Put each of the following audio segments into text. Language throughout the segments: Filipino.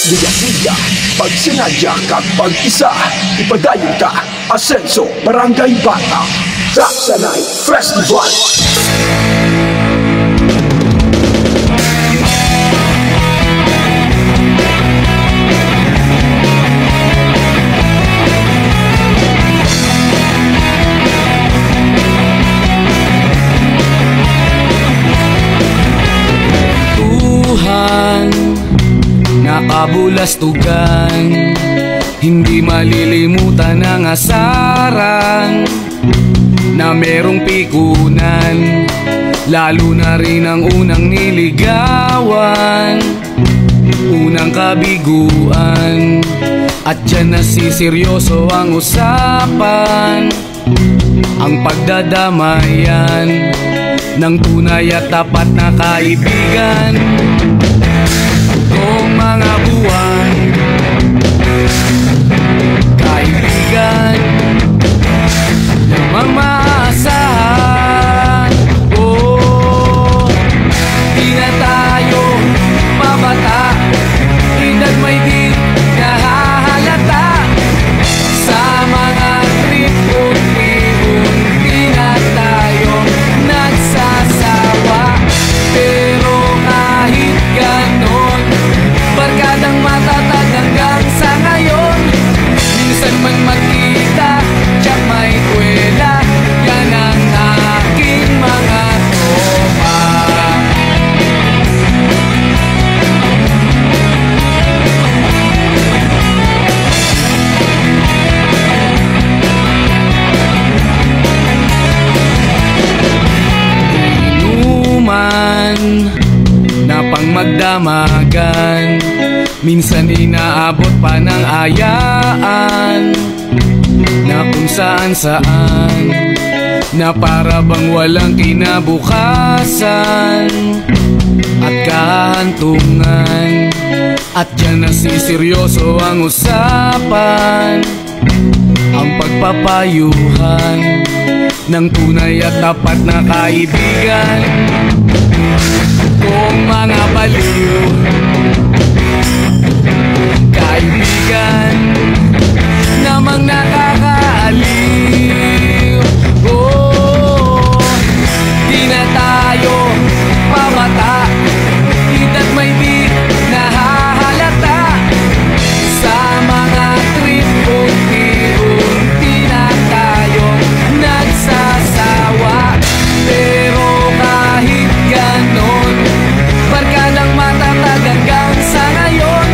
Liga-liga, pag sinadya kag pag-isa, ipadayon ka, Asenso, Barangay Bata, Daksanay Festival. Nakabulastugan, hindi malilimutan ang asaran na merong pikunan, lalo na rin ang unang niligawan, unang kabiguan. At dyan nasiseryoso ang usapan, ang pagdadamayan ng tunay at tapat na kaibigan. Kung mga buwan, kaibigan, namang maasahan. Oh, di na tayo mabata, edad may di nahahalata. Sa mga trip unti-unti na tayo nagsasawa. Pero kahit ganon, barkadang matatag hanggang sa ngayon. Minsan man magkita, tiyak may kwela, yan ang aking mga tropa. Inuman na pang magdamagan, minsan inaabot pa ng ayaan, na kung saan-saan, na para bang walang kinabukasan at kahantungan. At dyan nasiseryoso ang usapan, ang pagpapayuhan ng tunay at tapat na kaibigan. Kung mga baliw, kaibigan, namang nakakaaliw. Oh, di na tayo pabata, edad may di nahahalata. Sa mga trip unti-unti na tayo nagsasawa. Pero kahit ganon, barkadang matatag hanggang sa ngayon.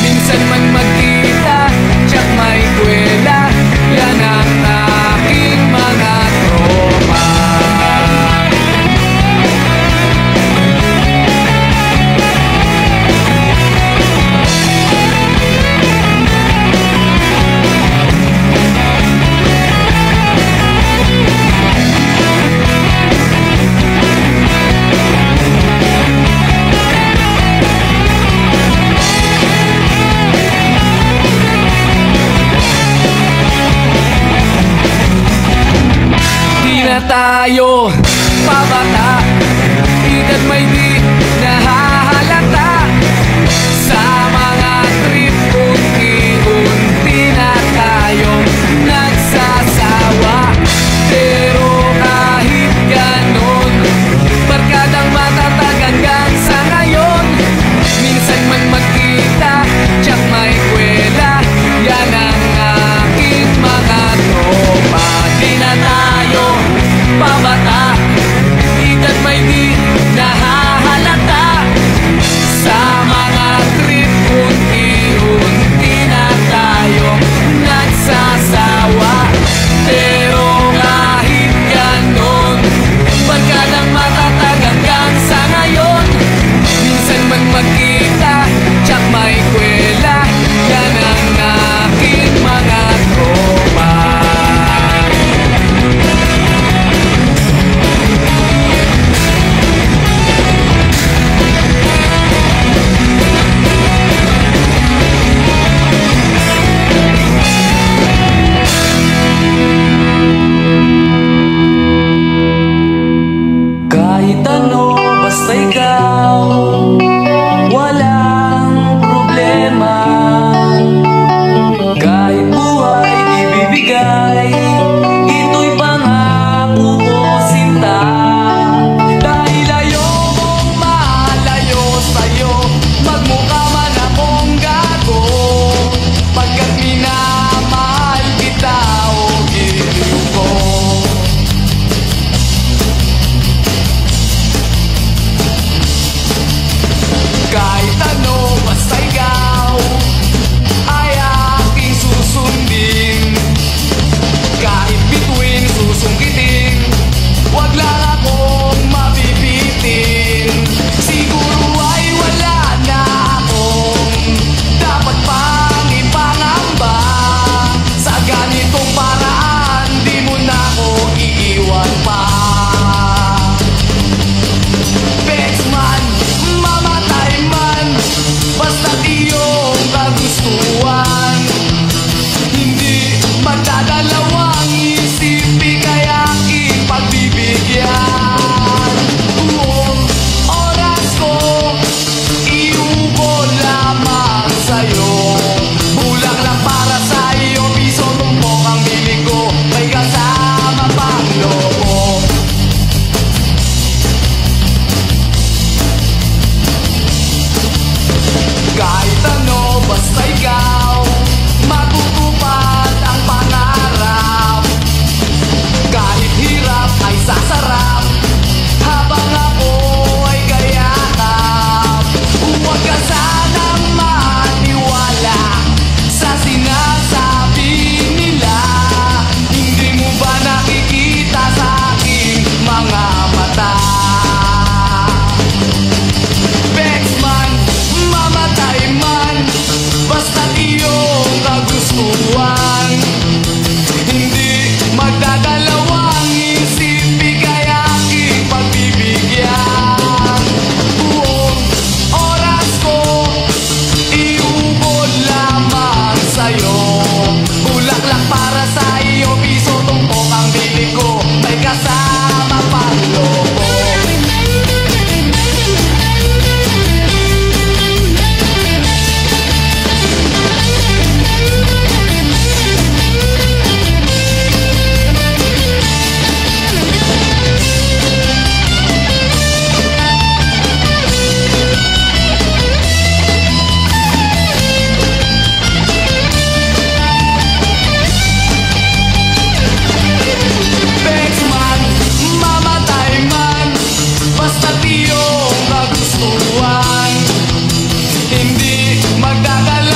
Minsan man magkita, tiyak may kwela, yan ang aking mga tropa. Tayo pabata, edad may di nahahalata. Sa mga trip unti-unti na tayo nagsasawa. Pero kahit ganon, barkadang matatag hanggang sa ngayon. Minsan man magkita, tiyak may kwela, yan ang aking mga tropa. Di na tayo pabata, Kahit ano, basta ikaw ay aking susundin. Kahit bituin, susungkitin, wag lang akong mabibitin. Siguro ay wala na akong dapat pang ipangamba. Sa ganitong paraan, di mo na ako iiwan pa. Bexman, mamatay man, basta't iyong kagustuhan. Hindi magdadalawang isip, kaya ipagbibigyan. Buong oras ko, iubo lamang sa'yo. Bulag lang para sa'yo, piso tumpok ang bibig ko, may kasama pang lobo. Kahit ano, basta ikaw, matutupad ang pangarap. Kahit hirap ay sasarap, habang ako ay kayakap. Huwag ka sanang maniwala sa sinasabi nila. Hindi mo ba nakikita sa aking mga mata? Bexman, mamatay man, basta't iyong kagustuhan. Hindi magdadalawang isip, kaya ipagbibigyan. Buong oras ko, iubod lamang sa'yo. Bulaklak para sa iyo, piso tumpok ang bibig ko, may kasama pang lobo. Bexman, mamatay man, basta't iyong kagustuhan. Hindi magdadala